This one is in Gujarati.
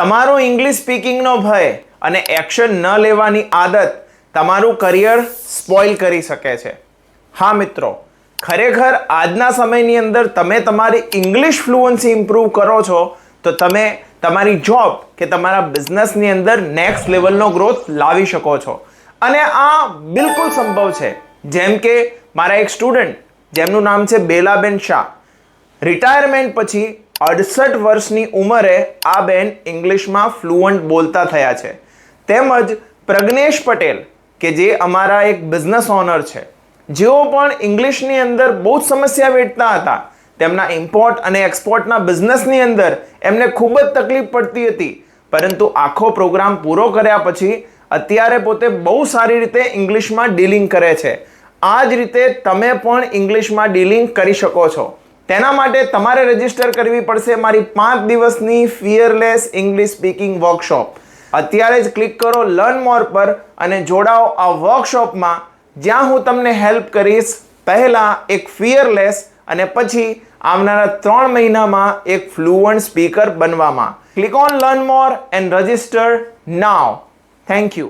તમારો ઇંગ્લિશ સ્પીકિંગનો ભય અને એક્શન ન લેવાની આદત તમારું કરિયર સ્પોઇલ કરી શકે છે. હા મિત્રો, ખરેખર આજના સમયની અંદર તમે તમારી ઇંગ્લિશ ફ્લુઅન્સી ઇમ્પ્રૂવ કરો છો તો તમે તમારી જોબ કે તમારા બિઝનેસની અંદર નેક્સ્ટ લેવલનો ગ્રોથ લાવી શકો છો. અને આ બિલકુલ સંભવ છે. જેમ કે મારા એક સ્ટુડન્ટ જેમનું નામ છે બેલાબેન શાહ, રિટાયરમેન્ટ પછી 68 વર્ષની ઉંમરે આ બેન ઇંગ્લિશમાં ફ્લુઅન્ટ બોલતા થયા છે. તેમજ પ્રજ્ઞેશ પટેલ કે જે અમારા એક બિઝનેસ ઓનર છે, જેઓ પણ ઇંગ્લિશની અંદર બહુ જ સમસ્યા વેઠતા હતા. તેમના ઇમ્પોર્ટ અને એક્સપોર્ટના બિઝનેસની અંદર એમને ખૂબ જ તકલીફ પડતી હતી, પરંતુ આખો પ્રોગ્રામ પૂરો કર્યા પછી અત્યારે પોતે બહુ સારી રીતે ઇંગ્લિશમાં ડીલિંગ કરે છે. આ જ રીતે તમે પણ ઇંગ્લિશમાં ડીલિંગ કરી શકો છો. તેના માટે તમારે રજીસ્ટર કરવી પડશે મારી 5 દિવસની ફિયરલેસ ઇંગ્લિશ સ્પીકિંગ વર્કશોપ. અત્યારે જ ક્લિક કરો લર્ન મોર પર અને જોડાઓ આ વર્કશોપમાં, જ્યાં હું તમને હેલ્પ કરીશ પહેલા એક ફિયરલેસ અને પછી આવનારા 3 મહિનામાં એક ફ્લુઅન્ટ સ્પીકર બનવામાં. Click on learn more and register now. Thank you.